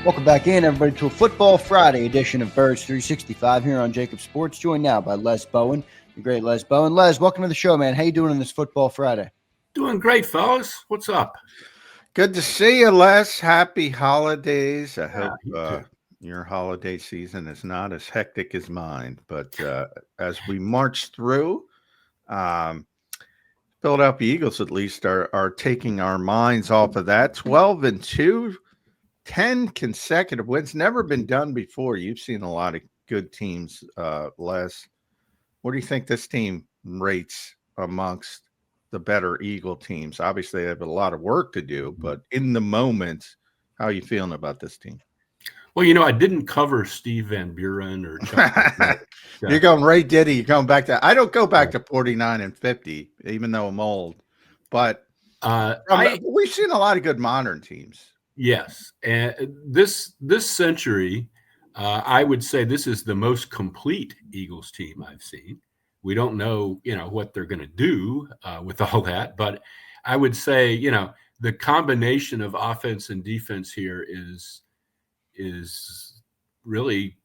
Welcome back in, everybody, to a Football Friday edition of Birds 365 here on JAKIB Sports. Joined now by Les Bowen, the great Les Bowen. Les, welcome to the show, man. How you doing on this Football Friday? Doing great, fellas. What's up? Good to see you, Les. Happy holidays. I Yeah, hope your holiday season is not as hectic as mine. But as we march through, Philadelphia Eagles at least are taking our minds off of that. 12-2. 10 consecutive wins. Never been done before. You've seen a lot of good teams, Les. What do you think this team rates amongst the better Eagle teams? Obviously, they have a lot of work to do, but in the moment, how are you feeling about this team? Well, I didn't cover Steve Van Buren or Chuck. You're going Ray Diddy. You're going back to – I don't go back to 49 and 50, even though I'm old. But we've seen a lot of good modern teams. Yes, and this century, I would say this is the most complete Eagles team I've seen. We don't know, what they're going to do with all that, but I would say, the combination of offense and defense here is really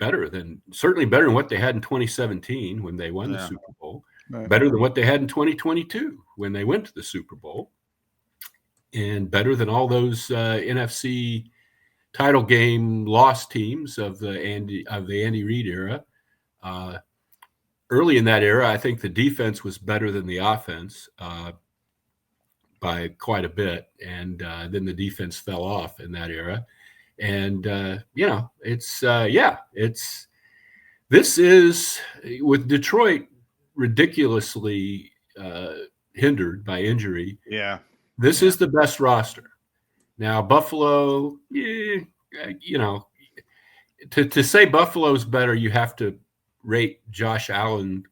certainly better than what they had in 2017 when they won the Super Bowl. Right. Better than what they had in 2022 when they went to the Super Bowl. And better than all those NFC title game lost teams of the Andy Reid era. Early in that era, I think the defense was better than the offense by quite a bit, and then the defense fell off in that era. And this is with Detroit ridiculously hindered by injury. Yeah. This is the best roster. Now, Buffalo, to say Buffalo's better, you have to rate Josh Allen,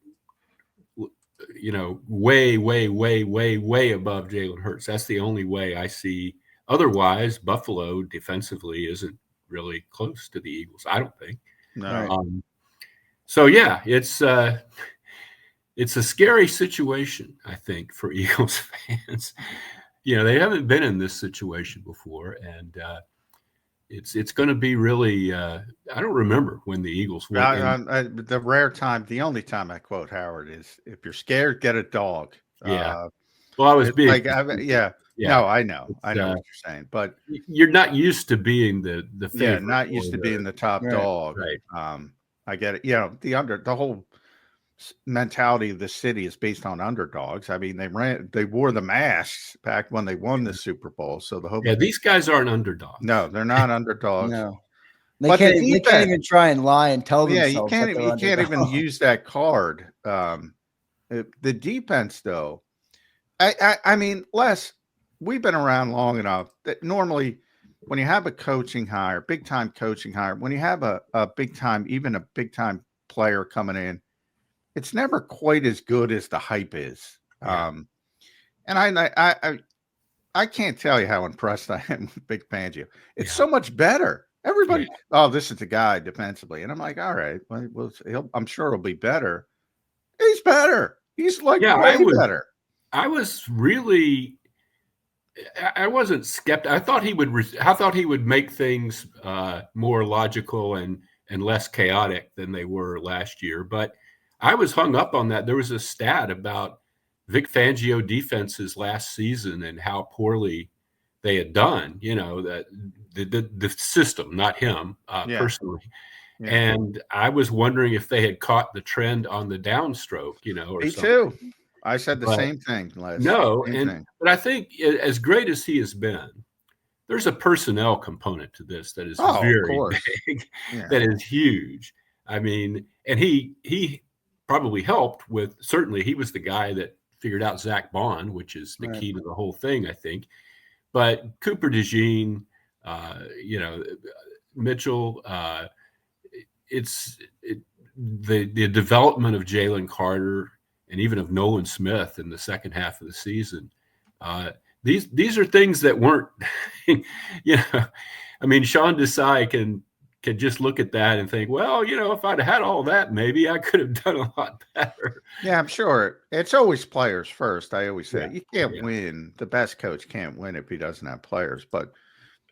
way, way, way, way, way above Jalen Hurts. That's the only way I see. Otherwise, Buffalo defensively isn't really close to the Eagles, I don't think. No. It's a scary situation, I think, for Eagles fans. They haven't been in this situation before, and it's going to be really. I don't remember when the Eagles won. The only time I quote Howard is, "If you're scared, get a dog." Yeah. Well, I was being No, I know what you're saying, but you're not used to being the favorite. Yeah, not used to being the top dog. Right. I get it. The whole mentality of the city is based on underdogs. I mean, they wore the masks back when they won the Super Bowl. So these guys aren't underdogs. No, they're not underdogs. No, they can't even try and lie and tell themselves. Yeah, you can't even use that card. The defense, though, I mean, Les, we've been around long enough that normally when you have a coaching hire, big time coaching hire, when you have a big time, even a big time player coming in, it's never quite as good as the hype is. Yeah. And I can't tell you how impressed I am with Big Fangio. It's so much better. Everybody, this is the guy defensively. And I'm like, all right, well I'm sure it'll be better. He's better. He's way better. I was really, I wasn't skeptical. I thought he would make things more logical and less chaotic than they were last year. But I was hung up on that. There was a stat about Vic Fangio defenses last season and how poorly they had done, that the system, not him personally. Yeah. And I was wondering if they had caught the trend on the downstroke, or Me something. Too. I said the same thing. But I think as great as he has been, there's a personnel component to this that is very big, that is huge. I mean, and he probably helped with, certainly he was the guy that figured out Zach Bond, which is the key to the whole thing, I think. But Cooper DeJean, Mitchell, the development of Jalen Carter and even of Nolan Smith in the second half of the season. These are things that weren't, I mean, Sean Desai can just look at that and think, well, if I'd had all that, maybe I could have done a lot better. Yeah, I'm sure. It's always players first. I always say you can't win. The best coach can't win if he doesn't have players. But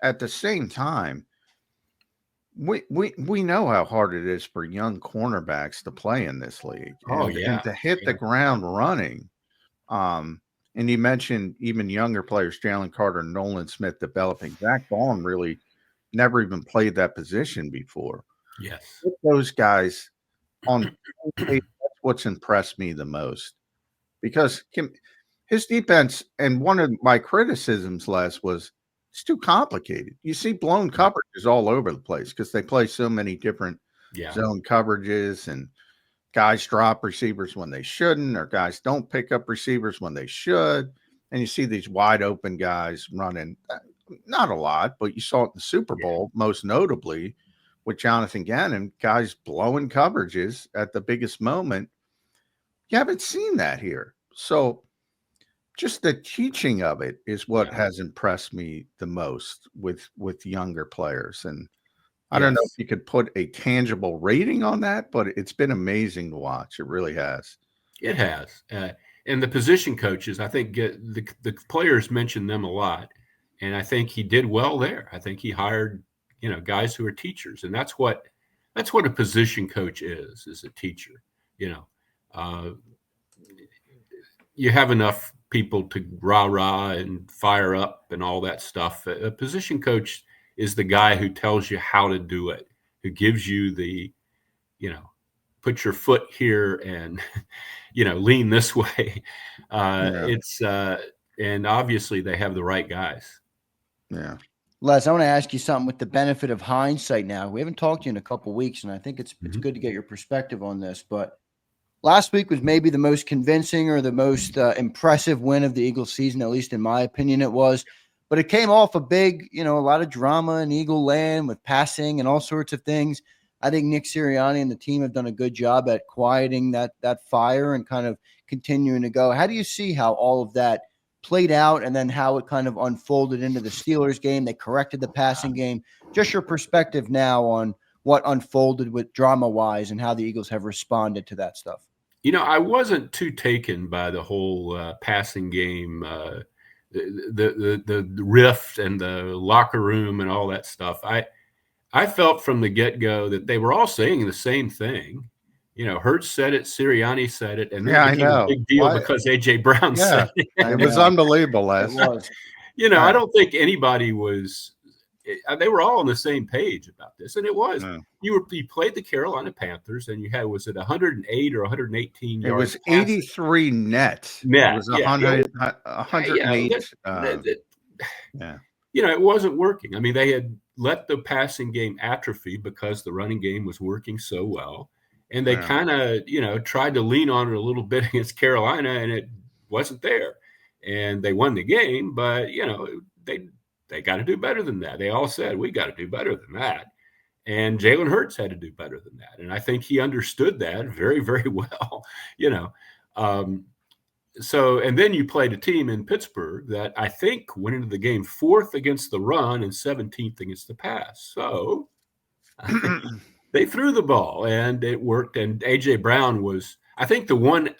at the same time, we know how hard it is for young cornerbacks to play in this league, Oh and yeah, to hit the yeah, ground running. And you mentioned even younger players, Jalen Carter, Nolan Smith developing. Zach Bond really never even played that position before. yes, Put those guys on tape, that's what's impressed me the most. Because his defense, and one of my criticisms last was it's too complicated. You see blown coverages all over the place because they play so many different yeah, zone coverages, and guys drop receivers when they shouldn't, or guys don't pick up receivers when they should. And you see these wide open guys running, not a lot, but you saw it in the Super yeah, Bowl, most notably with Jonathan Gannon, guys blowing coverages at the biggest moment. You haven't seen that here. So just the teaching of it is what yeah. has impressed me the most with younger players. And I don't know if Yes, you could put a tangible rating on that, but it's been amazing to watch. It really has. it has. And the position coaches, I think, get the players mention them a lot, and I think he did well there. I think he hired, guys who are teachers, and that's what a position coach is a teacher. You know, uh, you have enough people to rah rah and fire up and all that stuff. A position coach is the guy who tells you how to do it, who gives you the, you know, put your foot here and, lean this way. Yeah. And obviously they have the right guys. Yeah. Les, I want to ask you something with the benefit of hindsight now. We haven't talked to you in a couple of weeks, and I think it's Mhm. good to get your perspective on this. But last week was maybe the most convincing or the most impressive win of the Eagles season, at least in my opinion, it was. But it came off a big, a lot of drama in Eagle land with passing and all sorts of things. I think Nick Sirianni and the team have done a good job at quieting that fire and kind of continuing to go. How do you see how all of that played out and then how it kind of unfolded into the Steelers game? They corrected the passing game. Just your perspective now on what unfolded with drama wise and how the Eagles have responded to that stuff. I wasn't too taken by the whole passing game, the rift and the locker room and all that stuff. I felt from the get-go that they were all saying the same thing. Hurts said it, Sirianni said it, and then Yeah, it I became a know. big deal Why? because A.J. Brown Yeah. said it. I It was know. unbelievable It last. was. I don't think anybody was they were all on the same page about this, and it was. No. You played the Carolina Panthers, and you had, was it 108 or 118 It yards was passing 83 net. It net? was Yeah, yeah, 108. Yeah. it wasn't working. I mean, they had let the passing game atrophy because the running game was working so well, and they Yeah. kind of tried to lean on it a little bit against Carolina, and it wasn't there, and they won the game, but they got to do better than that. They all said we got to do better than that, and Jalen Hurts had to do better than that, and I think he understood that very, very well. So, and then you played a team in Pittsburgh that I think went into the game 4th against the run and 17th against the pass. So they threw the ball and it worked. And A.J. Brown was, I think the one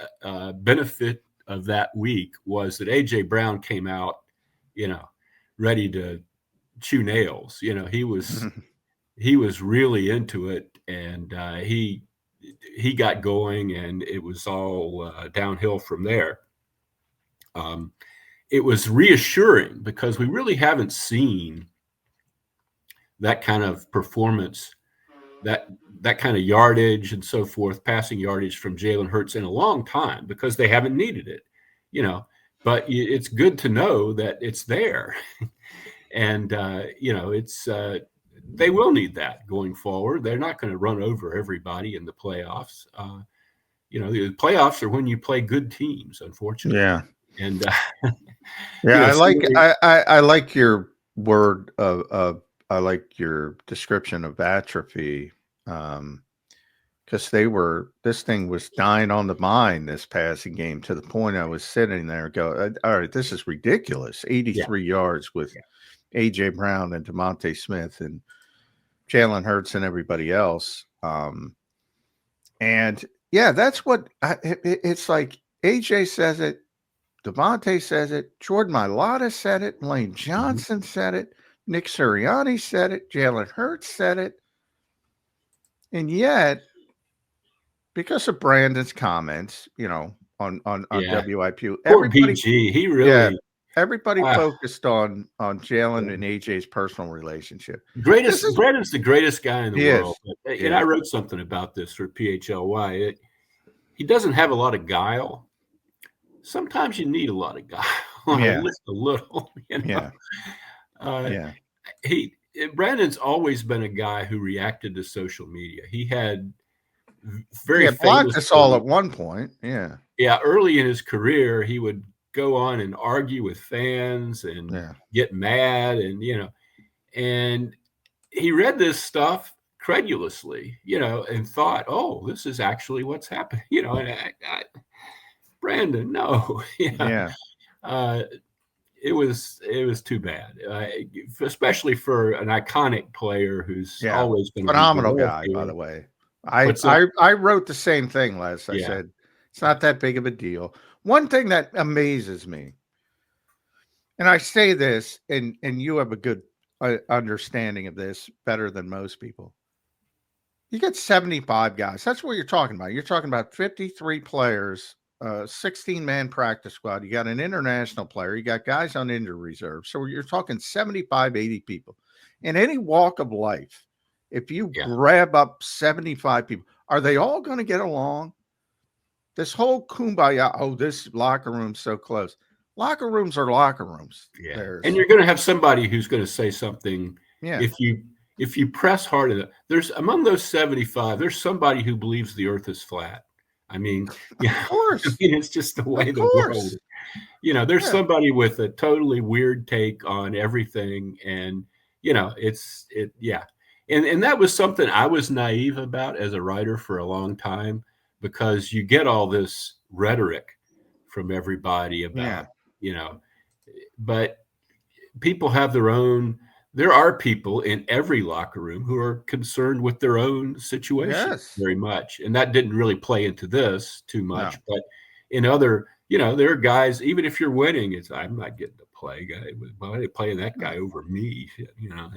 benefit of that week was that A.J. Brown came out, ready to chew nails. He was really into it, and he got going, and it was all downhill from there. It was reassuring because we really haven't seen that kind of performance, that kind of yardage and so forth, passing yardage from Jalen Hurts in a long time, because they haven't needed it, But it's good to know that it's there, and it's. They will need that going forward. They're not going to run over everybody in the playoffs. The playoffs are when you play good teams, unfortunately. Yeah. And Yeah, so I like your word of I like your description of atrophy, because this thing was dying on the mind, this passing game, to the point I was sitting there and go, all right, this is ridiculous. 83 yards with A.J. Brown and DeMonte Smith and Jalen Hurts and everybody else. And yeah, that's what it's like. A.J. says it. Devontae says it. Jordan Mailata said it. Lane Johnson said it. Nick Sirianni said it. Jalen Hurts said it. And yet, because of Brandon's comments, on Yeah. WIP, Poor everybody, BG. He yeah, really everybody ah, focused on Jalen and AJ's personal relationship. This is Brandon's the greatest guy in the he world. is. He And I is. wrote something about this for PHLY. He doesn't have a lot of guile. Sometimes you need a lot of guile, or Yeah. just a little. Yeah. Uh, Yeah. Brandon's always been a guy who reacted to social media. He had He very had blocked us all famously, at one point. Yeah. yeah, early in his career, he would go on and argue with fans and Yeah. get mad, and he read this stuff credulously, and thought, "Oh, this is actually what's happening," And Brandon, no, Yeah. uh, it was too bad, especially for an iconic player who's Yeah. always going to be Phenomenal beloved guy, by here. the way. I What's that? I wrote the same thing, Les. I Yeah, said it's not that big of a deal. One thing that amazes me, and I say this, and you have a good understanding of this better than most people. You get 75 guys. That's what you're talking about. You're talking about 53 players, 16-man practice squad. You got an international player. You got guys on injury reserve. So you're talking 75, 80 people. In any walk of life, if you yeah. grab up 75 people, are they all going to get along? This whole kumbaya, oh, this locker room's so close. Locker rooms are locker rooms. Yeah, and There's, you're going to have somebody who's going to say something yeah, if you press hard enough. There's among those 75, there's somebody who believes the Earth is flat. I mean, of I course, mean, it's just the way of the world. course. There's Yeah, somebody with a totally weird take on everything, and yeah, and that was something I was naive about as a writer for a long time, because you get all this rhetoric from everybody yeah, about you know but people have their own. There are people in every locker room who are concerned with their own situation yes, very much, and that didn't really play into this too no. much. But in other, there are guys. Even if you're winning, it's I'm not getting to play. Guy, why are they playing that guy over me? Yeah.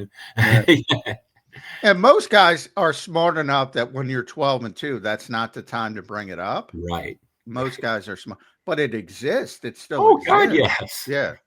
And most guys are smart enough that when you're 12-2, that's not the time to bring it up. Right. Most guys are smart, but it exists. It still Oh God, exists. yes.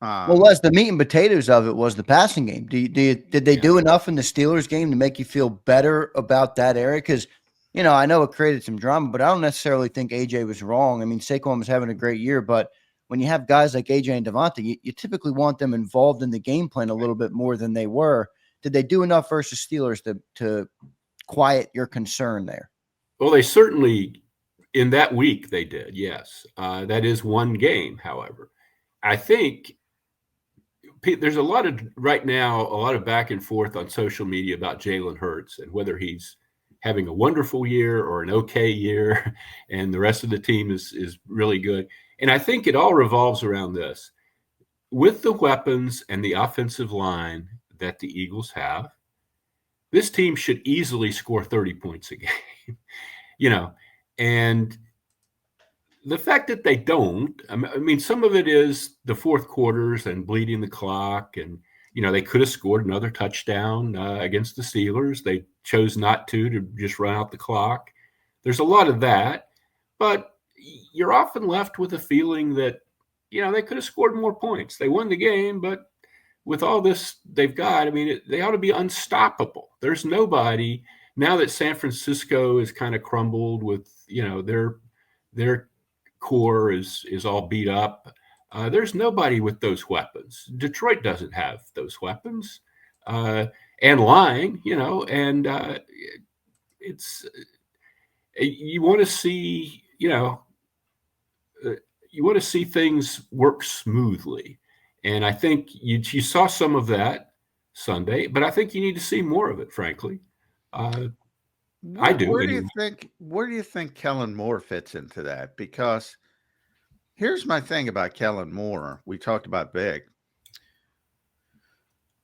Yeah. Well, Les, the meat and potatoes of it was the passing game. Did they Yeah. do enough in the Steelers game to make you feel better about that area? Because, I know it created some drama, but I don't necessarily think AJ was wrong. I mean, Saquon was having a great year, but when you have guys like AJ and Devontae, you typically want them involved in the game plan a little bit more than they were. Did they do enough versus Steelers to quiet your concern there? Well, they certainly in that week they did. Yes, that is one game. However, I think there's a lot of back and forth on social media about Jalen Hurts and whether he's having a wonderful year or an okay year, and the rest of the team is really good. And I think it all revolves around this: with the weapons and the offensive line that the Eagles have, this team should easily score 30 points a game. And the fact that they don't, I mean, some of it is the fourth quarters and bleeding the clock. And, they could have scored another touchdown against the Steelers. They chose not to just run out the clock. There's a lot of that. But you're often left with a feeling that, they could have scored more points. They won the game, but with all this they've got, I mean, they ought to be unstoppable. There's nobody now that San Francisco is kind of crumbled with, their core is all beat up. There's nobody with those weapons. Detroit doesn't have those weapons, and lying, and it's you want to see, you want to see things work smoothly, and I think you saw some of that Sunday, but I think you need to see more of it. Frankly, I do Where do you anyway. think Kellen Moore fits into that? Because here's my thing about Kellen Moore. We talked about Big.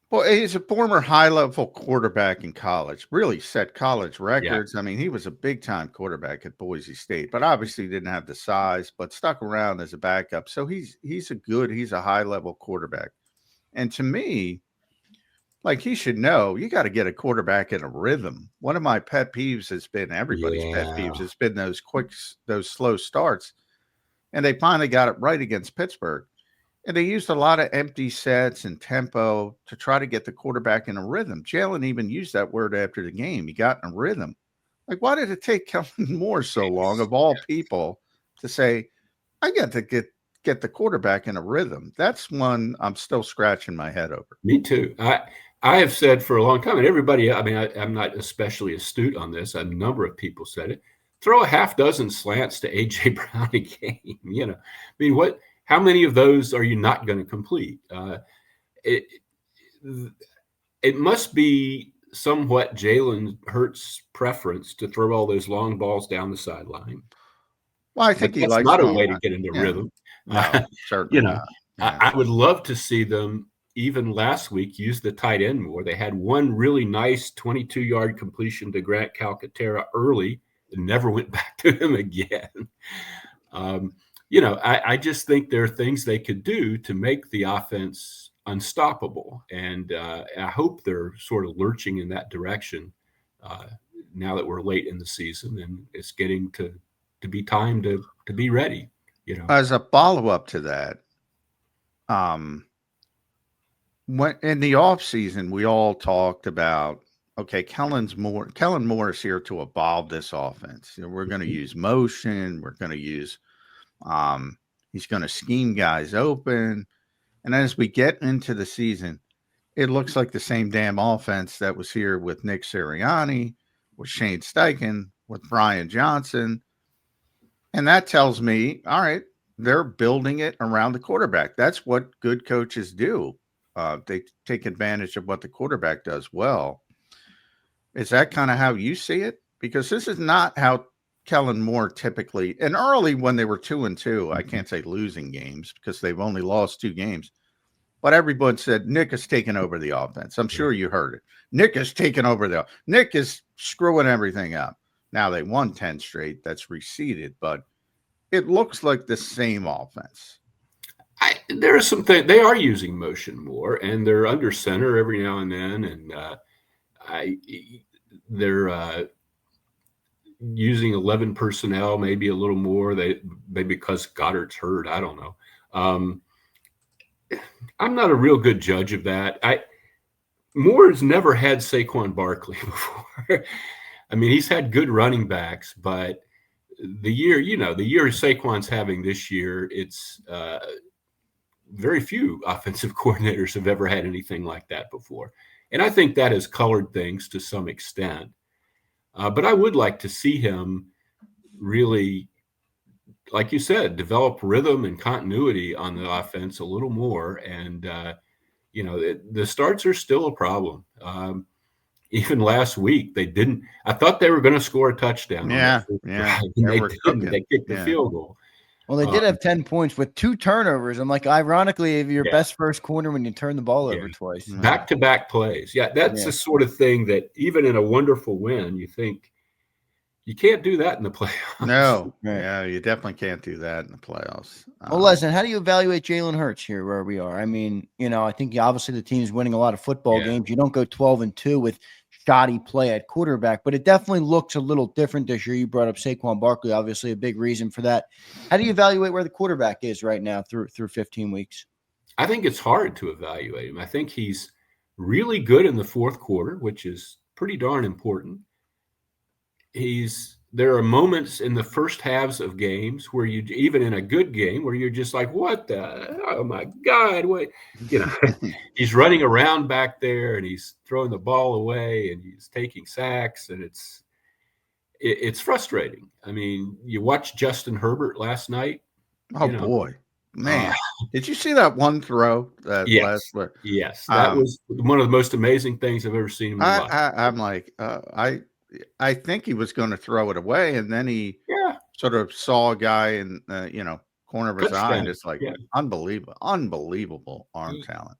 Well, he's a former high-level quarterback in college, really set college Yeah, records. I mean, he was a big-time quarterback at Boise State, but obviously didn't have the size, but stuck around as a backup. So he's a high-level quarterback. And to me, Like he should know you got to get a quarterback in a rhythm. One of my pet peeves has been everybody's pet peeves has been those slow starts. And they finally got it right against Pittsburgh. And they used a lot of empty sets and tempo to try to get the quarterback in a rhythm. Jalen even used that word after the game. He got in a rhythm. Like, why did it take Kellen Moore so long, of all people, to say, I got to get the quarterback in a rhythm? That's one I'm still scratching my head over. Me too. I have said for a long time, and everybody, I mean, I'm not especially astute on this. A number of people said it. Throw a half dozen slants to A.J. Brown a game. You know, I mean, how many of those are you not going to complete? It must be somewhat Jalen Hurts' preference to throw all those long balls down the sideline. Well, I think he that's likes not a doing way that. to get into Yeah. rhythm. No, certainly not. Yeah. I would love to see them even last week use the tight end more. They had one really nice 22-yard completion to Grant Calcaterra early and never went back to him again. I just think there are things they could do to make the offense unstoppable. And I hope they're sort of lurching in that direction now that we're late in the season and it's getting to be time to be ready. As a follow-up to that, when in the off season, we all talked about, okay, Kellen Moore is here to evolve this offense. We're going to use motion. We're going to use, he's going to scheme guys open. And as we get into the season, it looks like the same damn offense that was here with Nick Sirianni, with Shane Steichen, with Brian Johnson. And that tells me, all right, they're building it around the quarterback. That's what good coaches do. They take advantage of what the quarterback does well. Is that kind of how you see it? Because this is not how Kellen Moore typically, and early when they were 2-2, I can't say losing games because they've only lost 2 games, but everyone said Nick is taking over the offense. I'm sure you heard it. Nick is taking over Nick is screwing everything up. Now they won 10 straight. That's receded, but it looks like the same offense. There are some things they are using motion more, and they're under center every now and then, and they're using 11 personnel, maybe a little more. Maybe because Goddard's hurt. I don't know. I'm not a real good judge of that. Moore's never had Saquon Barkley before. I mean, he's had good running backs, but the year Saquon's having this year, it's very few offensive coordinators have ever had anything like that before. And I think that has colored things to some extent. But I would like to see him really, like you said, develop rhythm and continuity on the offense a little more. And, the starts are still a problem. Even last week, they didn't. I thought they were going to score a touchdown. Yeah. They didn't. They kicked the field goal. Well, they did have 10 points with 2 turnovers. I'm like, ironically, your best first corner when you turn the ball over twice. Back-to-back plays. Yeah, that's the sort of thing that even in a wonderful win, you think you can't do that in the playoffs. No. Yeah, you definitely can't do that in the playoffs. Well, listen, how do you evaluate Jalen Hurts here where we are? I mean, I think obviously the team's winning a lot of football games. You don't go 12-2 with shoddy play at quarterback, but it definitely looks a little different this year. You brought up Saquon Barkley, obviously a big reason for that. How do you evaluate where the quarterback is right now through 15 weeks? I think it's hard to evaluate him. I think he's really good in the fourth quarter, which is pretty darn important. There are moments in the first halves of games where even in a good game, where you're just like, oh my God, what, he's running around back there and he's throwing the ball away and he's taking sacks, and it's frustrating. I mean, you watched Justin Herbert last night. Oh boy, man. Did you see that one throw? Yes. Yes. That was one of the most amazing things I've ever seen in my life. I'm like, I think he was going to throw it away, and then he sort of saw a guy in corner of his eye, and it's like unbelievable arm talent.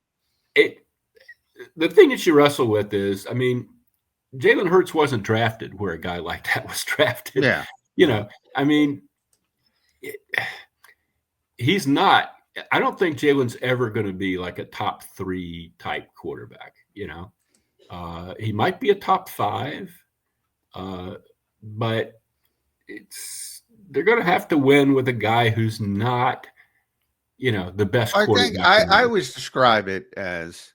The thing that you wrestle with is, I mean, Jalen Hurts wasn't drafted where a guy like that was drafted. Yeah, I mean, he's not. I don't think Jalen's ever going to be like a top 3 type quarterback. You know, he might be a top 5, but they're going to have to win with a guy who's not, the best I think quarterback. I always describe it as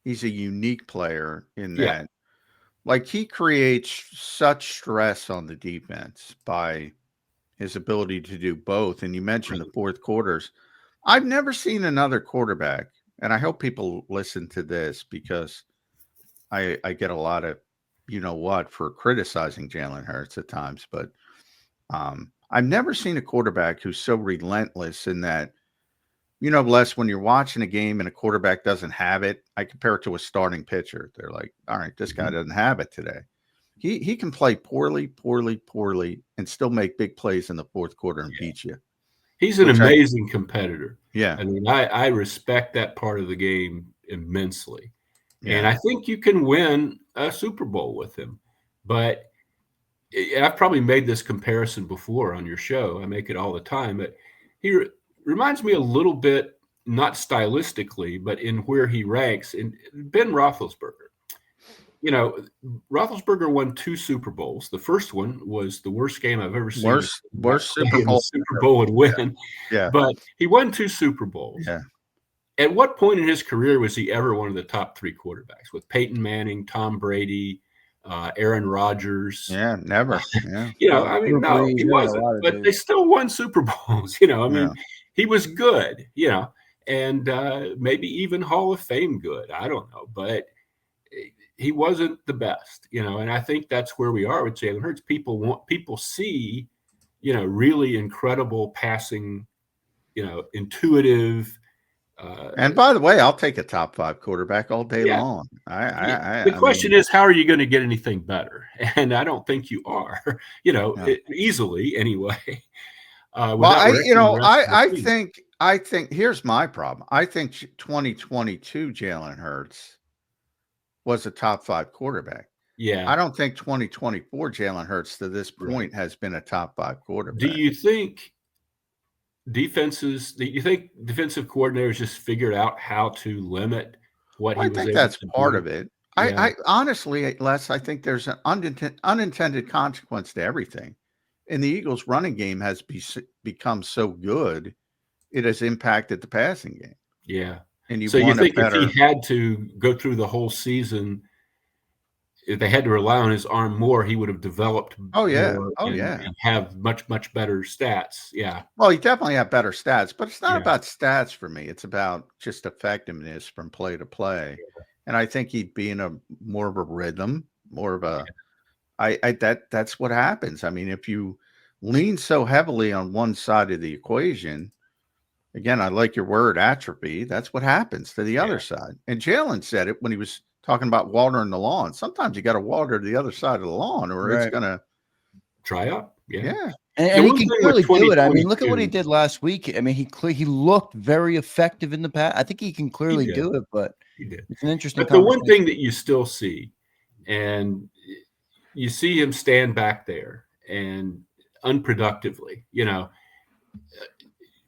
he's a unique player in Yeah. that, like, he creates such stress on the defense by his ability to do both. And you mentioned the fourth quarters. I've never seen another quarterback, and I hope people listen to this because I get a lot of, for criticizing Jalen Hurts at times, but I've never seen a quarterback who's so relentless in that, Les, when you're watching a game and a quarterback doesn't have it, I compare it to a starting pitcher. They're like, all right, this guy doesn't have it today. He can play poorly, and still make big plays in the fourth quarter and beat you. He's an amazing competitor. Yeah. I mean, I respect that part of the game immensely. Yeah. And I think you can win a Super Bowl with him. But I've probably made this comparison before on your show. I make it all the time. But he reminds me a little bit, not stylistically, but in where he ranks, in Ben Roethlisberger. Roethlisberger won 2 Super Bowls. The first one was the worst game I've ever seen. Worst Super Bowl. Super Bowl would win. Yeah. But he won 2 Super Bowls. Yeah. At what point in his career was he ever one of the top 3 quarterbacks with Manning, Tom Brady, Aaron Rodgers? Yeah, never. Yeah. No, he wasn't. But they still won Super Bowls. He was good, and maybe even Hall of Fame good. I don't know. But he wasn't the best, and I think that's where we are with Jalen Hurts. People see, really incredible passing, intuitive. And by the way, I'll take a top 5 quarterback all day long. The question is, how are you going to get anything better? And I don't think you are, easily anyway. I think here's my problem. I think 2022 Jalen Hurts was a top 5 quarterback. Yeah. I don't think 2024 Jalen Hurts to this point has been a top 5 quarterback. Do you think defensive coordinators just figured out how to limit what he was able to do? I think that's part of it. Yeah. I honestly, Les, I think there's an unintended consequence to everything. And the Eagles' running game has become so good, it has impacted the passing game. Yeah. And so you think if he had to go through the whole season, if they had to rely on his arm more, he would have developed and have much, much better stats. Yeah. Well, he definitely had better stats, but it's not about stats for me. It's about just effectiveness from play to play. Yeah. And I think he'd be in more of a rhythm, more of a that's what happens. I mean, if you lean so heavily on one side of the equation, again, I like your word atrophy. That's what happens to the other side. And Jalen said it when he was talking about watering the lawn. Sometimes you got to water the other side of the lawn, or it's going to dry up. Yeah. And he can clearly do it. I mean, look at what he did last week. I mean, he looked very effective in the past. I think he can clearly do it, but he did. It's an interesting. But the one thing that you still see, and you see him stand back there and unproductively,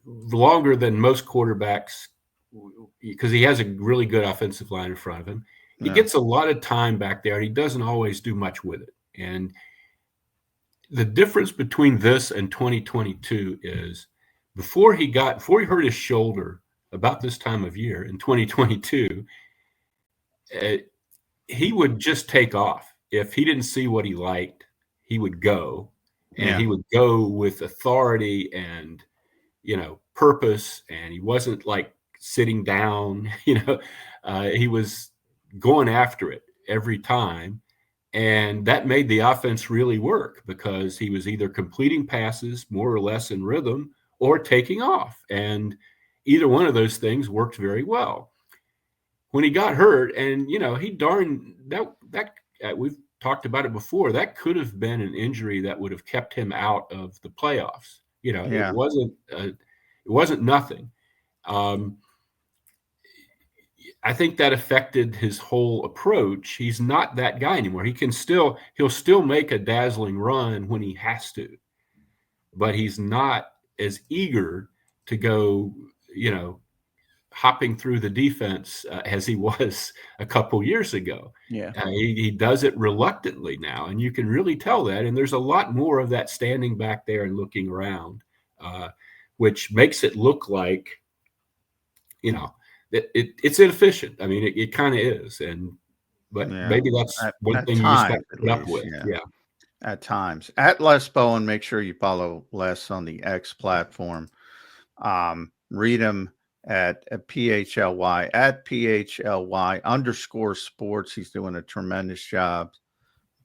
longer than most quarterbacks, because he has a really good offensive line in front of him. He gets a lot of time back there, and he doesn't always do much with it. And the difference between this and 2022 is before he hurt his shoulder about this time of year in 2022, he would just take off. If he didn't see what he liked, he would go, and he would go with authority and, purpose. And he wasn't like sitting down, he was going after it every time. And that made the offense really work because he was either completing passes more or less in rhythm or taking off. And either one of those things worked very well. When he got hurt, and, we've talked about it before, that could have been an injury that would have kept him out of the playoffs. It wasn't nothing. I think that affected his whole approach. He's not that guy anymore. He'll still make a dazzling run when he has to, but he's not as eager to go, hopping through the defense as he was a couple years ago. Yeah. He does it reluctantly now, and you can really tell that. And there's a lot more of that standing back there and looking around, which makes it look like, it's inefficient. I mean, it kind of is. But maybe that's one thing you just got to put up with. Yeah. At times. At Les Bowen, make sure you follow Les on the X platform. Read him at PHLY, at PHLY_sports. He's doing a tremendous job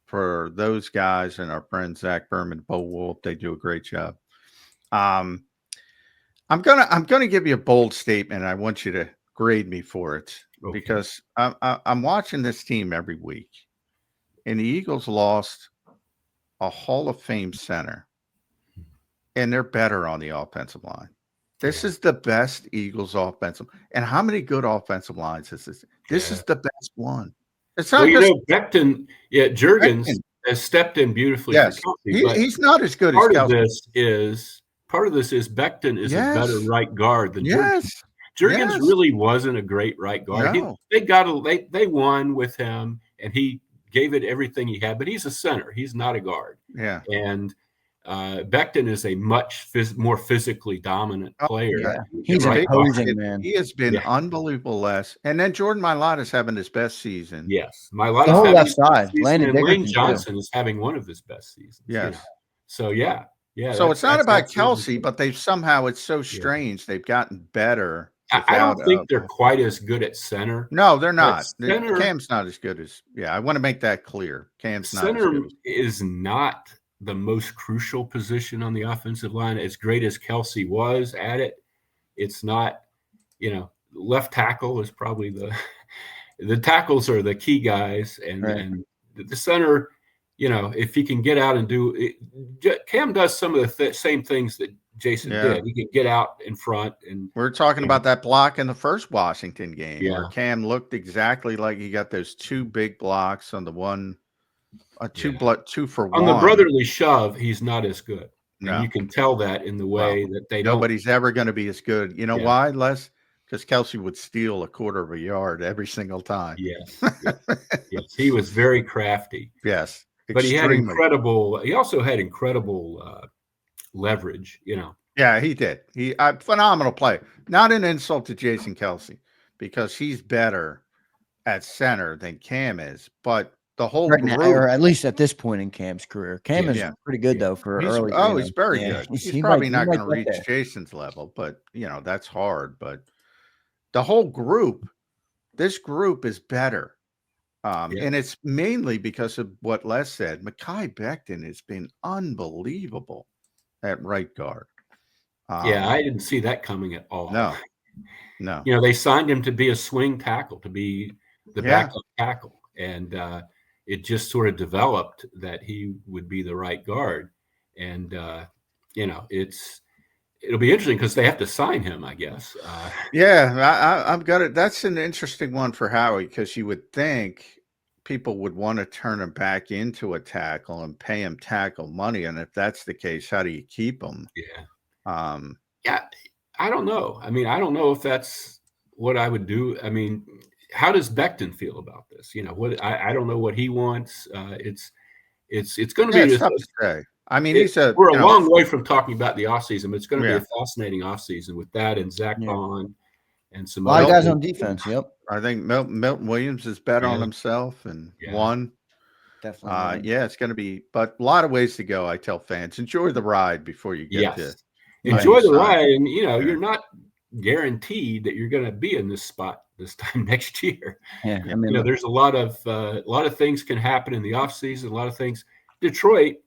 for those guys, and our friend Zach Berman, Bo Wolf. They do a great job. I'm gonna give you a bold statement. I want you to grade me for it, because I'm watching this team every week, and the Eagles lost a Hall of Fame center, and they're better on the offensive line. This is the best Eagles offensive. And how many good offensive lines is this? This is the best one. It's not Becton, Juergens has stepped in beautifully. Yes, for Kelsey, he's not as good as Kelsey. Part of this is Becton is a better right guard than Juergens. Juergens really wasn't a great right guard. No. They won with him, and he gave it everything he had, but he's a center. He's not a guard. Yeah. And Becton is a much more physically dominant player. Yeah. He's an opposing man. He has been unbelievable less. And then Jordan Mailata is having his best season. Yes. Mailata the whole left side. Lane Johnson is having one of his best seasons. Yes. So, yeah. So it's not about Kelsey, but they've somehow, it's so strange. They've gotten better. I don't think they're quite as good at center. No, they're not. Cam's not as good as, I want to make that clear. Cam's not center as good. is not the most crucial position on the offensive line. As great as Kelsey was at it, it's not, left tackle is probably the tackles are the key guys, and the center, if he can get out and do it. Cam does some of the same things that Jason did. He can get out in front, and we're talking about that block in the first Washington game where Cam looked exactly like he got those two big blocks on the one, two for one. On the brotherly shove, he's not as good. No. And you can tell that in the way that they nobody's ever going to be as good. You know why, Les? Because Kelsey would steal a quarter of a yard every single time. Yes. Yes. He was very crafty. Yes. But he also had incredible leverage, Yeah, he did. Phenomenal play. Not an insult to Jason Kelsey, because he's better at center than Cam is. But the whole group, or at least at this point in Cam's career, Cam is pretty good though for early. Oh, he's very good. He's probably not going to reach Jason's level, but that's hard. But the whole group, this group is better. And it's mainly because of what Les said. Mekhi Becton has been unbelievable at right guard. I didn't see that coming at all. No. They signed him to be a swing tackle, to be the backup tackle. And it just sort of developed that he would be the right guard. And, it'll be interesting because they have to sign him, I guess. I've got it. That's an interesting one for Howie, because you would think people would want to turn him back into a tackle and pay him tackle money. And if that's the case, how do you keep him? I don't know. I mean, I don't know if that's what I would do. I mean, how does Becton feel about this? I don't know what he wants. It's going to be tough to say. I mean, we're a long way from talking about the offseason, but it's going to be a fascinating offseason with that and Zach Bond and some other guys on defense. Yep. I think Milton Williams is bet on himself and won. Definitely. It's going to be, but a lot of ways to go. I tell fans, enjoy the ride before you get to enjoy the ride. And, you're not guaranteed that you're going to be in this spot this time next year. Yeah. I mean, there's a lot of things can happen in the offseason, a lot of things. Detroit,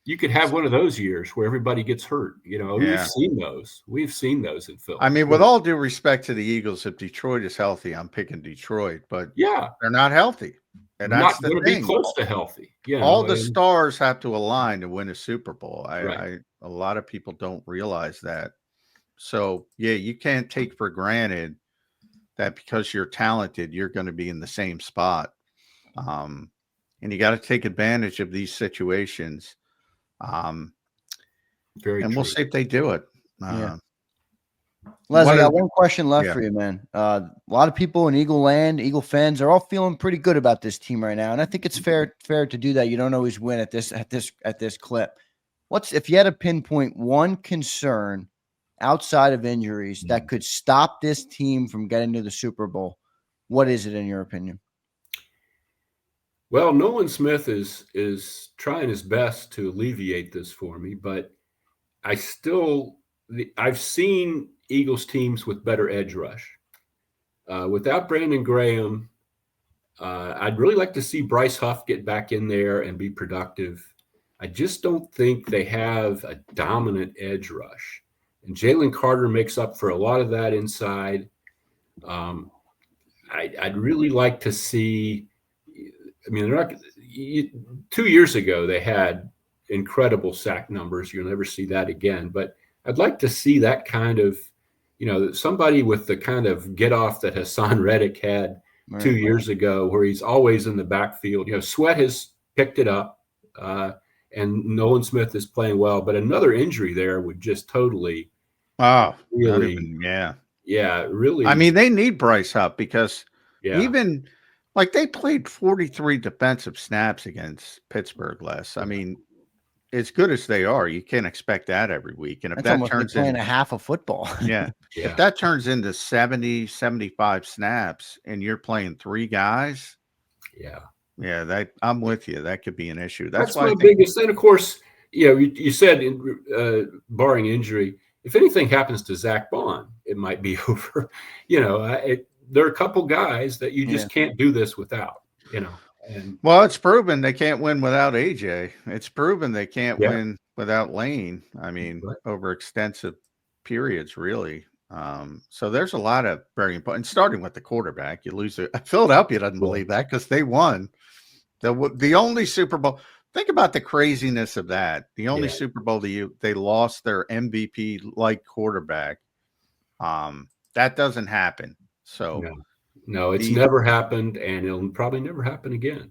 you could have one of those years where everybody gets hurt. We've seen those. We've seen those in film. I mean, with all due respect to the Eagles, if Detroit is healthy, I'm picking Detroit. But they're not healthy, and that's not going to be close to healthy. All the stars have to align to win a Super Bowl. A lot of people don't realize that. So you can't take for granted that because you're talented, you're going to be in the same spot. And you got to take advantage of these situations. Very and true. we'll see if they do it. Les, I One of got one question left yeah. for you, man. A lot of people in Eagle land, Eagle fans, are all feeling pretty good about this team right now, and I think it's fair to do that. You don't always win at this clip. What's if you had to pinpoint one concern outside of injuries that could stop this team from getting to the Super Bowl? What is it in your opinion? Well, Nolan Smith is trying his best to alleviate this for me, but I've seen Eagles teams with better edge rush. Without Brandon Graham, I'd really like to see Bryce Huff get back in there and be productive. I just don't think they have a dominant edge rush. And Jalen Carter makes up for a lot of that inside. I'd really like to see. I mean, they're not. 2 years ago, they had incredible sack numbers. You'll never see that again. But I'd like to see that kind of, somebody with the kind of get off that Hassan Reddick had Right. 2 years ago, where he's always in the backfield. Sweat has picked it up, and Nolan Smith is playing well. But another injury there would just totally, really, really. I mean, they need Bryce Huff because Yeah. even like they played 43 defensive snaps against Pittsburgh last. I mean, as good as they are, you can't expect that every week. And if That's that almost like turns playing into a half of football. yeah, if that turns into 70, 75 snaps and you're playing three guys, that I'm with you. That could be an issue. That's why my I think biggest. And of course, you said barring injury, if anything happens to Zach Bond, it might be over. There are a couple guys that you just can't do this without. And well, it's proven they can't win without AJ. It's proven they can't win without Lane. I mean, over extensive periods, really. So there's a lot of very important. Starting with the quarterback, you lose it. Philadelphia doesn't believe that because they won the only Super Bowl. Think about the craziness of that. The only Super Bowl they lost their MVP like quarterback. That doesn't happen. So. No, it's never happened, and it'll probably never happen again.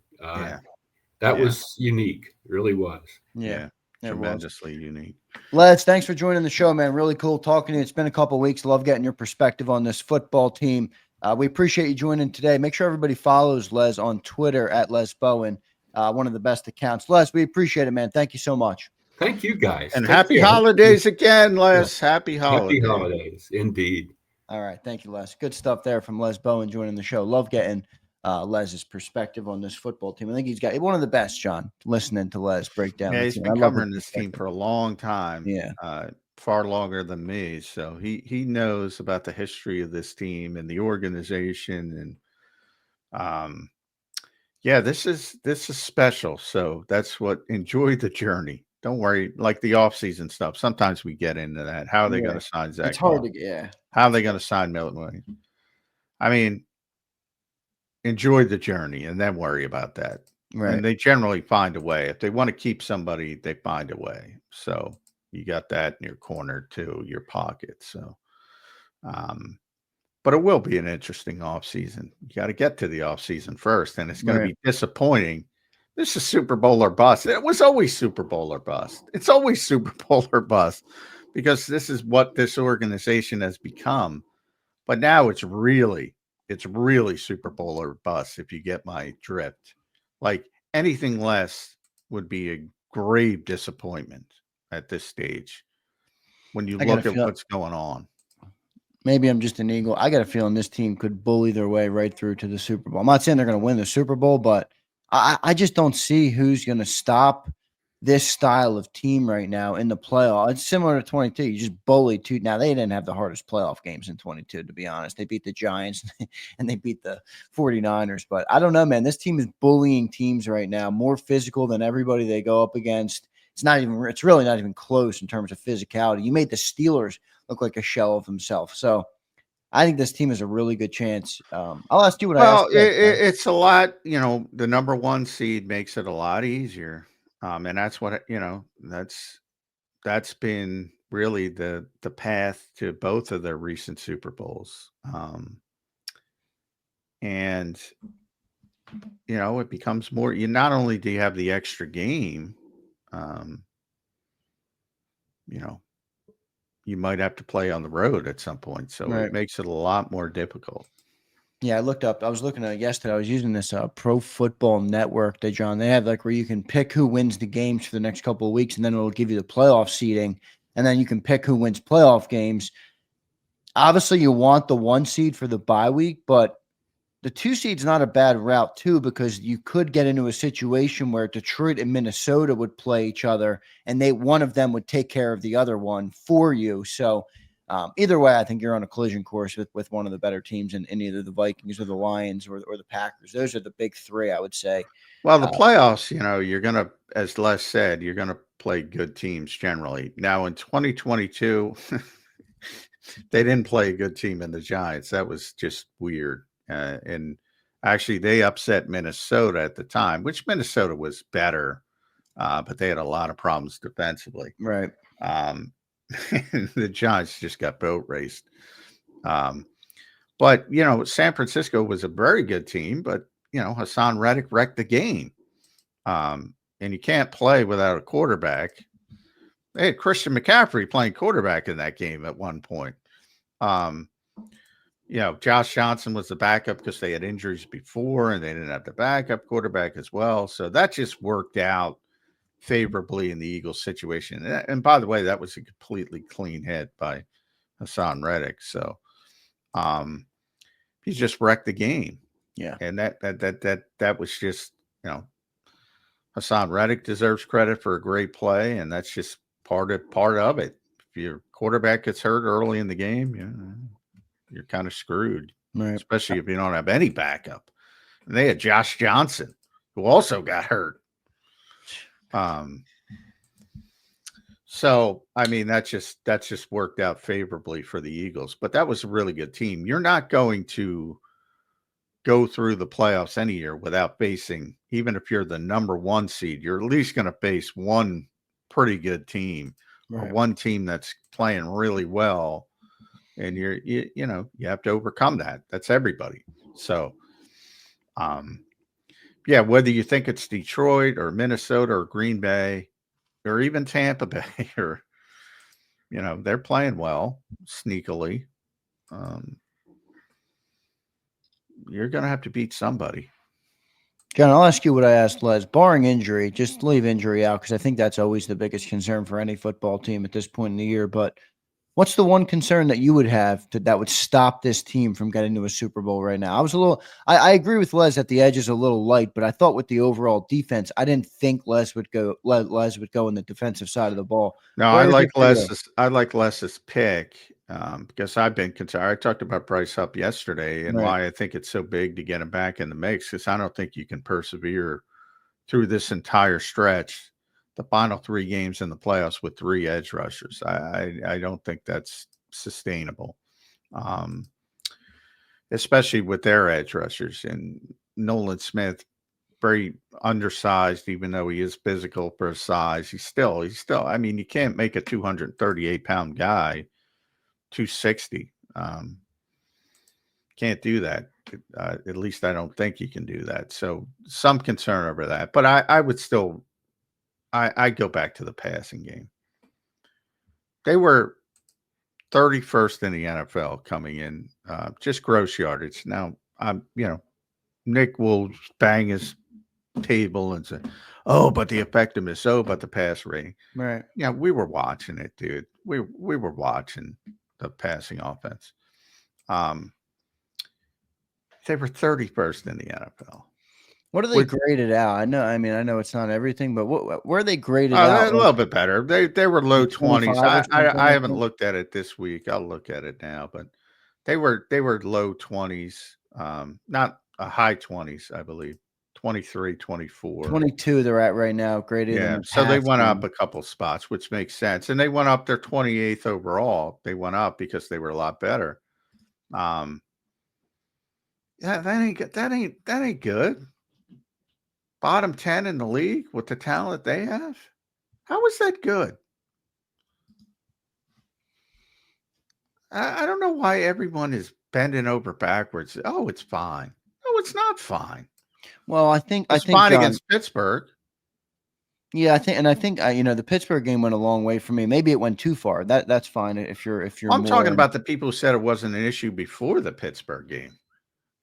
That was unique. It really was. Yeah. Tremendously unique. Les, thanks for joining the show, man. Really cool talking to you. It's been a couple of weeks. Love getting your perspective on this football team. We appreciate you joining today. Make sure everybody follows Les on Twitter at Les Bowen, one of the best accounts. Les, we appreciate it, man. Thank you so much. Thank you, guys. And happy holidays again, Les. Happy holidays. Happy holidays, indeed. All right. Thank you, Les. Good stuff there from Les Bowen joining the show. Love getting Les's perspective on this football team. I think he's got one of the best, John, listening to Les break down. Yeah, he's been covering this team for a long time. Yeah. Far longer than me. So he knows about the history of this team and the organization. And this is special. So that's what enjoy the journey. Don't worry, like the offseason stuff. Sometimes we get into that. How are they going to sign Zach? It's hard to How are they going to sign Milton Williams? I mean, enjoy the journey and then worry about that. Right. And they generally find a way. If they want to keep somebody, they find a way. So you got that in your corner too, your pocket. So, but it will be an interesting offseason. You got to get to the offseason first, and it's going to be disappointing. This is Super Bowl or bust. It was always Super Bowl or bust. It's always Super Bowl or bust because this is what this organization has become. But now it's really Super Bowl or bust, if you get my drift. Like anything less would be a grave disappointment at this stage when you look at what's going on. Maybe I'm just an Eagle. I got a feeling this team could bully their way right through to the Super Bowl. I'm not saying they're going to win the Super Bowl, but I just don't see who's going to stop this style of team right now in the playoff. It's similar to 22. You just bully two. Now, they didn't have the hardest playoff games in 22, to be honest. They beat the Giants and they beat the 49ers. But I don't know, man. This team is bullying teams right now, more physical than everybody they go up against. It's really not even close in terms of physicality. You made the Steelers look like a shell of himself. So I think this team has a really good chance. I'll ask you what I asked. It's a lot, the number one seed makes it a lot easier. And that's what, that's been really the path to both of their recent Super Bowls. And, it becomes more, not only do you have the extra game, you might have to play on the road at some point. So Right. it makes it a lot more difficult. Yeah, I was looking at it yesterday. I was using this Pro Football Network. They have like where you can pick who wins the games for the next couple of weeks, and then it'll give you the playoff seeding, and then you can pick who wins playoff games. Obviously, you want the 1 seed for the bye week, but the 2 seed's not a bad route too, because you could get into a situation where Detroit and Minnesota would play each other, and one of them would take care of the other one for you. So either way, I think you're on a collision course with one of the better teams in either the Vikings or the Lions or the Packers. Those are the big three, I would say. Well, the playoffs, you're going to, as Les said, you're going to play good teams generally. Now in 2022, they didn't play a good team in the Giants. That was just weird. And actually, they upset Minnesota at the time, which Minnesota was better, but they had a lot of problems defensively. Right. The Giants just got boat raced. But, San Francisco was a very good team, but, Hassan Reddick wrecked the game. And you can't play without a quarterback. They had Christian McCaffrey playing quarterback in that game at one point. Josh Johnson was the backup because they had injuries before and they didn't have the backup quarterback as well. So that just worked out favorably in the Eagles situation. And by the way, that was a completely clean hit by Hassan Reddick. So he just wrecked the game. Yeah. And that was just, Hassan Reddick deserves credit for a great play, and that's just part of it. If your quarterback gets hurt early in the game, you're kind of screwed, right. Especially if you don't have any backup. And they had Josh Johnson, who also got hurt. So I mean, that just worked out favorably for the Eagles. But that was a really good team. You're not going to go through the playoffs any year without facing, even if you're the number 1 seed, you're at least going to face one pretty good team, right. or one team that's playing really well. And you have to overcome that. That's everybody. So, whether you think it's Detroit or Minnesota or Green Bay or even Tampa Bay, or, they're playing well, sneakily. You're going to have to beat somebody. John, I'll ask you what I asked Les. Barring injury, just leave injury out, because I think that's always the biggest concern for any football team at this point in the year. But what's the one concern that you would have that would stop this team from getting to a Super Bowl right now? I agree with Les that the edge is a little light, but I thought with the overall defense, I didn't think Les would go in the defensive side of the ball. No, I like Les's pick because I've been concerned. I talked about Bryce Huff yesterday and why I think it's so big to get him back in the mix, because I don't think you can persevere through this entire stretch, the final 3 games in the playoffs, with 3 edge rushers. I don't think that's sustainable, especially with their edge rushers. And Nolan Smith, very undersized, even though he is physical for his size. He's still, I mean, you can't make a 238-pound guy 260. Can't do that. At least I don't think you can do that. So some concern over that. But I would still, I'd go back to the passing game. They were 31st in the NFL coming in, just gross yardage. Now, Nick will bang his table and say, "Oh, but the effectiveness, but the pass rating." Right. Yeah, we were watching it, dude. We were watching the passing offense. They were 31st in the NFL. What are they graded out? I know it's not everything, but where are they graded out? A little bit better. They were low 20s. I haven't like looked at it this week. I'll look at it now, but they were low 20s, not a high 20s, I believe. 23, 24. 22 they're at right now, graded. Yeah, so they went up a couple spots, which makes sense. And they went up, their 28th overall. They went up because they were a lot better. Yeah, that ain't good. Bottom 10 in the league with the talent they have. How is that good? I don't know why everyone is bending over backwards. Oh, it's fine. No, it's not fine. Well, I think fine against Pittsburgh. Yeah, I think the Pittsburgh game went a long way for me. Maybe it went too far. That's fine if you're I'm more talking in, about the people who said it wasn't an issue before the Pittsburgh game.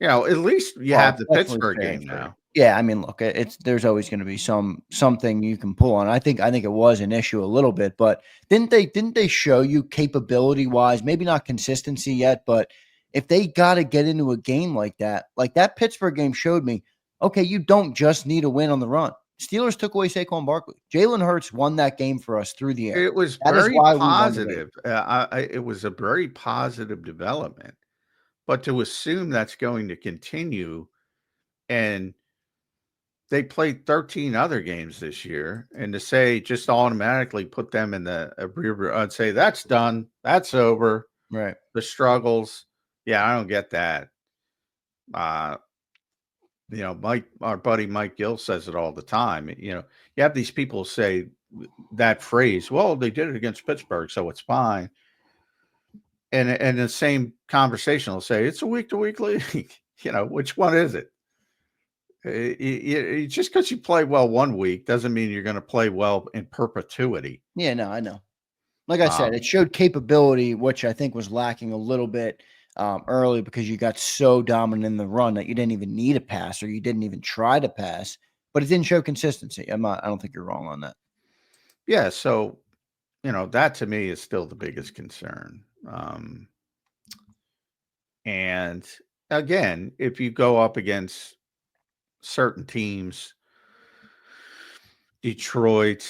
At least you well, have it's the definitely Pittsburgh fair game for now. yeah, I mean, look, it's there's always going to be something you can pull on. I think it was an issue a little bit, but didn't they show you capability wise, maybe not consistency yet, but if they got to get into a game like that Pittsburgh game showed me, okay, you don't just need a win on the run. Steelers took away Saquon Barkley. Jalen Hurts won that game for us through the air. It was That is very why we won the game. positive. It was a very positive development. But to assume that's going to continue, and they played 13 other games this year, and to say just automatically put them in the rear, I'd say that's done, that's over. Right. The struggles, yeah, I don't get that. Uh, Mike, our buddy Mike Gill says it all the time. You have these people say that phrase, well, they did it against Pittsburgh, so it's fine. And the same conversation will say it's a week to week league. Which one is it? Just because you play well one week doesn't mean you're going to play well in perpetuity. Yeah, no, I know. Like I said, it showed capability, which I think was lacking a little bit early because you got so dominant in the run that you didn't even need a pass or you didn't even try to pass. But it didn't show consistency. I don't think you're wrong on that. Yeah, so that to me is still the biggest concern. And again, if you go up against certain teams, Detroit,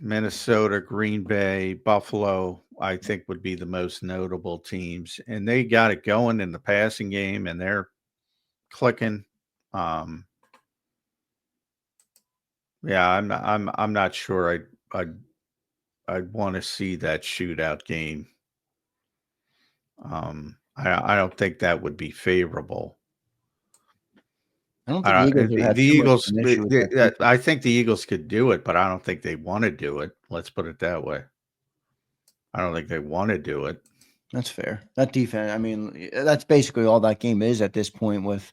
Minnesota, Green Bay, Buffalo, I think would be the most notable teams. And they got it going in the passing game and they're clicking. Yeah, I'm not sure I'd want to see that shootout game. I don't think that would be favorable. I don't think the Eagles have had The too much of Eagles, an issue with that defense. I think the Eagles could do it, but I don't think they want to do it. Let's put it that way. I don't think they want to do it. That's fair. That defense, I mean, that's basically all that game is at this point with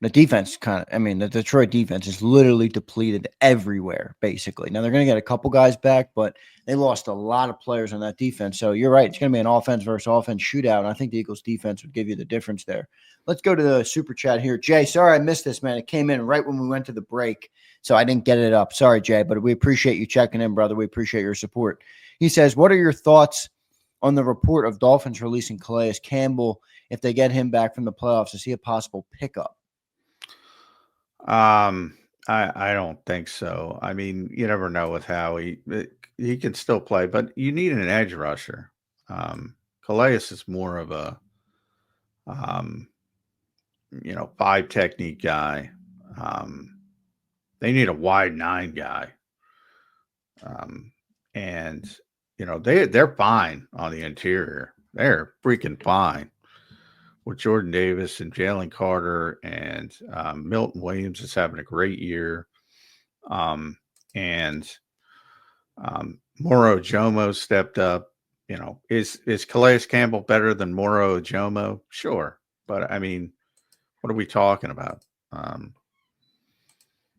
the defense the Detroit defense is literally depleted everywhere, basically. Now they're going to get a couple guys back, but they lost a lot of players on that defense. So you're right. It's going to be an offense versus offense shootout. And I think the Eagles defense would give you the difference there. Let's go to the super chat here. Jay, sorry I missed this, man. It came in right when we went to the break, so I didn't get it up. Sorry, Jay, but we appreciate you checking in, brother. We appreciate your support. He says, what are your thoughts on the report of Dolphins releasing Calais Campbell? If they get him back from the playoffs, is he a possible pickup? I don't think so. I mean, you never know with Howie. He can still play, but you need an edge rusher. Calais is more of a 5 technique guy. They need a wide 9 guy. And they're fine on the interior. They're freaking fine with Jordan Davis and Jalen Carter, and Milton Williams is having a great year. And Moro Jomo stepped up. Is Calais Campbell better than Moro Jomo? Sure. But I mean, what are we talking about?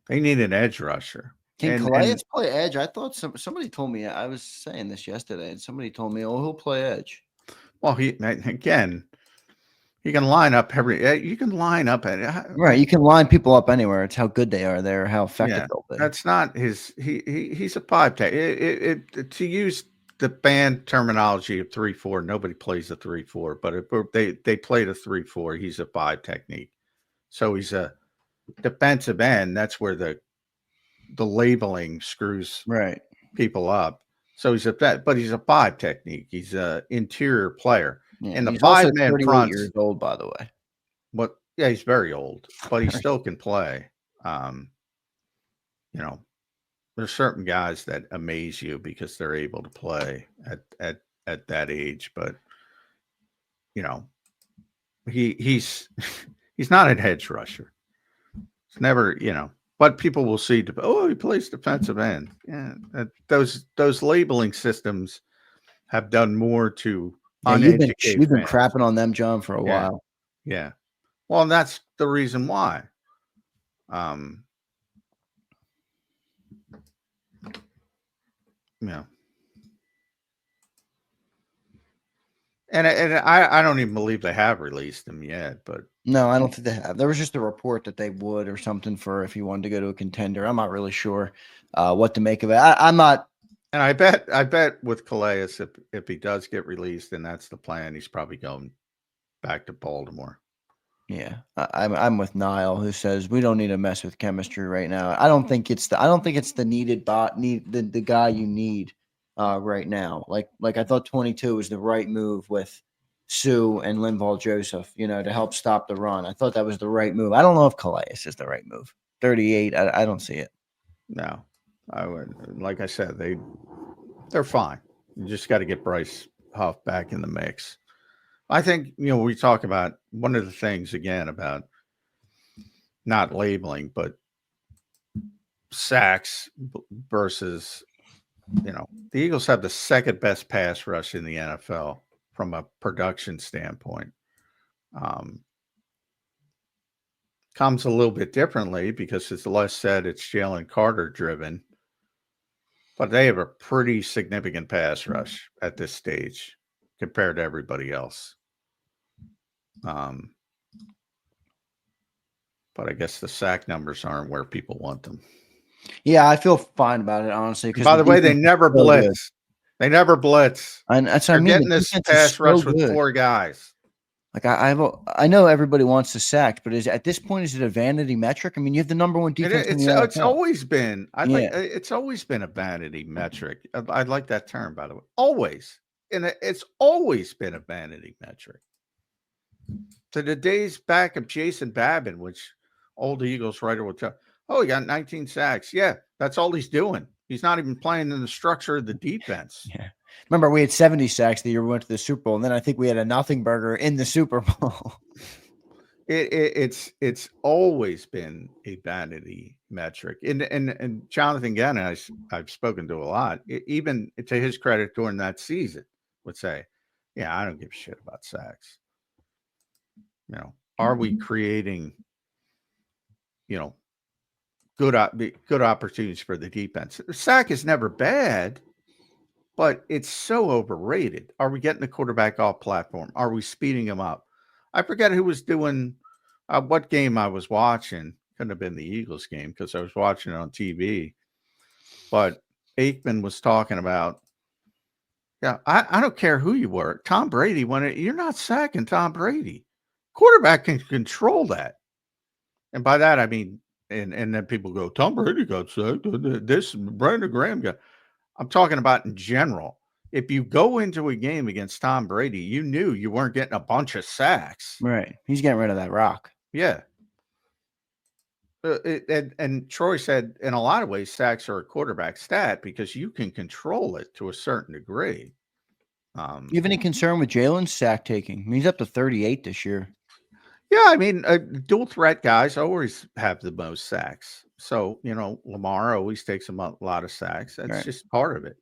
They need an edge rusher. Can Calais play edge? I thought somebody told me, I was saying this yesterday, and somebody told me, he'll play edge. Well, he can line up you can line up right. You can line people up anywhere. It's how good they are there, how effective they'll be. That's not his. He's a 5 tech. To use the band terminology of 3-4, nobody plays a 3-4, but if they played a 3-4, he's a 5 technique. So he's a defensive end. That's where the labeling screws people up. So he's he's a 5 technique. He's a interior player. Yeah, and the he's 5-man also front. years old, by the way. But yeah, he's very old, but he still can play. There's certain guys that amaze you because they're able to play at that age. But he's not an edge rusher. It's never, but people will see, he plays defensive end. Yeah, those labeling systems have done more to uneducate you've been fans. crapping on them, John, for a while. Yeah. Well, and that's the reason why. And I don't even believe they have released him yet, but No, I don't think they have. There was just a report that they would or something for if he wanted to go to a contender. I'm not really sure what to make of it. I'm not. and I bet with Calais, if he does get released, and that's the plan, he's probably going back to Baltimore. Yeah, I'm with Niall, who says we don't need to mess with chemistry right now. I don't think it's the needed the guy you need right now. Like I thought 22 was the right move with Sue and Linval Joseph, to help stop the run. I thought that was the right move. I don't know if Calais is the right move. 38, I don't see it. No, I would. Like I said, they're fine. You just got to get Bryce Huff back in the mix. I think, we talk about one of the things again about not labeling, but sacks versus, the Eagles have the second best pass rush in the NFL from a production standpoint. Comes a little bit differently because, as Les said, it's Jalen Carter driven, but they have a pretty significant pass rush at this stage compared to everybody else. But I guess the sack numbers aren't where people want them. Yeah, I feel fine about it, honestly. By the way, they never blitz. They never blitz. And that's what I They're mean. getting this pass rush with 4 guys. Like I know everybody wants to sack, but at this point, is it a vanity metric? I mean, you have the number one defense in the NFL. It's always been. It's always been a vanity metric. I like that term, by the way. Always, and it's always been a vanity metric. To the days back of Jason Babin, which old Eagles writer will tell. Oh, he got 19 sacks. Yeah, that's all he's doing. He's not even playing in the structure of the defense. Yeah. Remember, we had 70 sacks the year we went to the Super Bowl, and then I think we had a nothing burger in the Super Bowl. It's always been a vanity metric. And Jonathan Gannon, I've spoken to a lot, even to his credit during that season, would say, yeah, I don't give a shit about sacks. Are we creating, good opportunities for the defense? The sack is never bad, but it's so overrated. Are we getting the quarterback off platform? Are we speeding him up? I forget who was doing what game I was watching. Couldn't have been the Eagles game because I was watching it on TV. But Aikman was talking about, I don't care who you were. Tom Brady, you're not sacking Tom Brady. Quarterback can control that. And by that, I mean, and then people go, Tom Brady got sacked. This Brandon Graham got. I'm talking about in general. If you go into a game against Tom Brady, you knew you weren't getting a bunch of sacks. Right. He's getting rid of that rock. Yeah. And Troy said, in a lot of ways, sacks are a quarterback stat because you can control it to a certain degree. You have any concern with Jalen's sack taking? I mean, he's up to 38 this year. Yeah, I mean, dual threat guys always have the most sacks. So, Lamar always takes a lot of sacks. That's just part of it.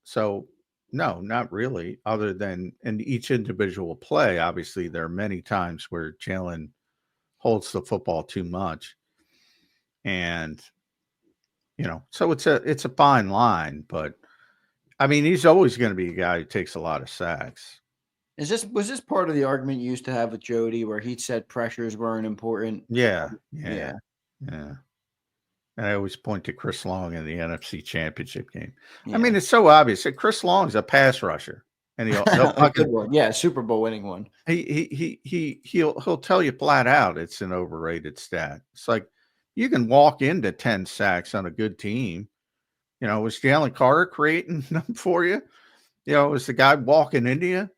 So, no, not really, other than in each individual play. Obviously, there are many times where Jalen holds the football too much. And, so it's a fine line. But, I mean, he's always going to be a guy who takes a lot of sacks. Was this part of the argument you used to have with Jody where he said pressures weren't important? Yeah. And I always point to Chris Long in the NFC Championship game. Yeah. I mean, it's so obvious that Chris Long's a pass rusher, and he'll a good one. Yeah, Super Bowl winning one. He'll tell you flat out it's an overrated stat. It's like you can walk into 10 sacks on a good team. Was Jalen Carter creating them for you? Was the guy walking into you?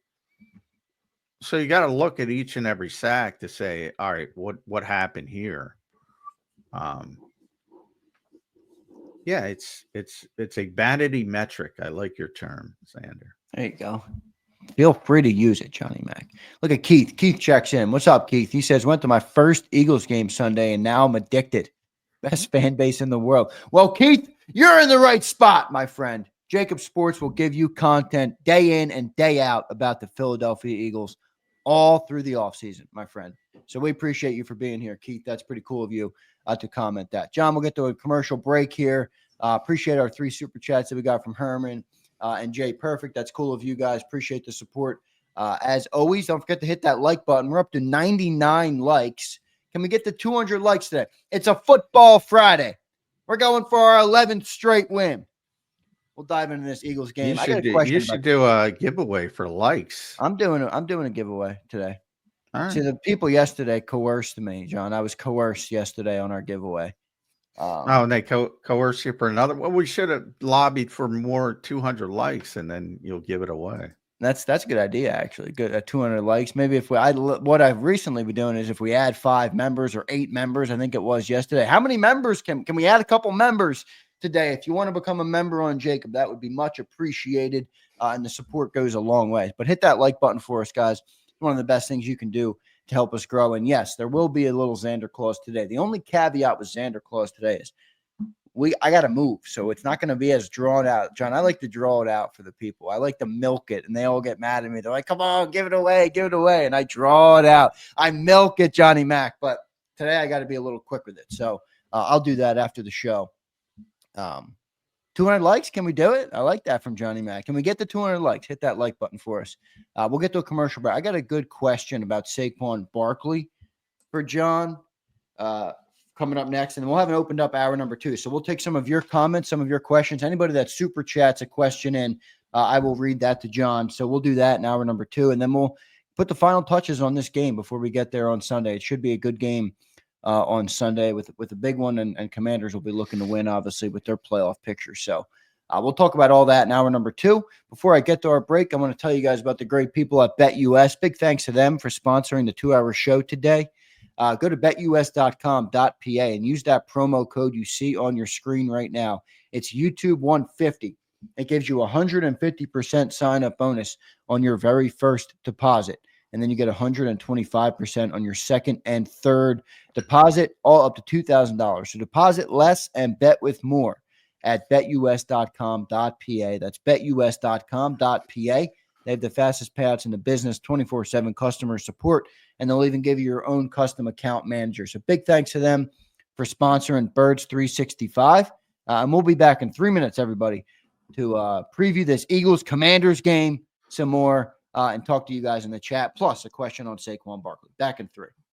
So you got to look at each and every sack to say, all right, what happened here? Yeah, it's a vanity metric. I like your term, Zander. There you go. Feel free to use it, Johnny Mac. Look at Keith. Keith checks in. What's up, Keith? He says, went to my first Eagles game Sunday, and now I'm addicted. Best fan base in the world. Well, Keith, you're in the right spot, my friend. JAKIB Sports will give you content day in and day out about the Philadelphia Eagles all through the offseason, my friend. So we appreciate you for being here, Keith. That's pretty cool of you to comment that. John, we'll get to a commercial break here. Appreciate our 3 super chats that we got from Herman and Jay Perfect. That's cool of you guys. Appreciate the support As always, don't forget to hit that like button. We're up to 99 likes. Can we get to 200 likes today? It's a football Friday. We're going for our 11th straight win. We'll dive into this Eagles game. I got a question. You should do a giveaway for likes. I'm doing a giveaway today. All right. See, the people yesterday coerced me, John. I was coerced yesterday on our giveaway. And they coerce you for another. Well, we should have lobbied for more 200 likes, and then you'll give it away. That's a good idea, actually. Good at 200 likes. Maybe if what I've recently been doing is if we add 5 members or 8 members, I think it was yesterday. How many members can we add? A couple members today? If you want to become a member on JAKIB, that would be much appreciated, and the support goes a long way. But hit that like button for us, guys. It's one of the best things you can do to help us grow. And yes, there will be a little Zander clause today. The only caveat with Zander clause today is I got to move, so it's not going to be as drawn out. John, I like to draw it out for the people. I like to milk it, and they all get mad at me. They're like, come on, give it away. And I draw it out. I milk it, Johnny Mac. But today I got to be a little quick with it. So I'll do that after the show. 200 likes. Can we do it? I like that from Johnny Mac. Can we get the 200 likes? Hit that like button for us. We'll get to a commercial break. I got a good question about Saquon Barkley for John coming up next, and we'll have an opened up hour number 2. So we'll take some of your comments, some of your questions. Anybody that super chats a question in, I will read that to John. So we'll do that in hour number 2, and then we'll put the final touches on this game before we get there on Sunday. It should be a good game on Sunday with a big one, and Commanders will be looking to win, obviously, with their playoff picture. So we'll talk about all that in hour number 2. Before I get to our break, I want to tell you guys about the great people at BetUS. Big thanks to them for sponsoring the 2-hour show today. Go to betus.com.pa and use that promo code you see on your screen right now. It's YouTube150. It gives you 150% sign-up bonus on your very first deposit. And then you get 125% on your second and third deposit, all up to $2,000. So deposit less and bet with more at betus.com.pa. That's betus.com.pa. They have the fastest payouts in the business, 24/7 customer support, and they'll even give you your own custom account manager. So big thanks to them for sponsoring Birds 365. And we'll be back in 3 minutes, everybody, to preview this Eagles-Commanders game some more and talk to you guys in the chat, plus a question on Saquon Barkley. Back in 3.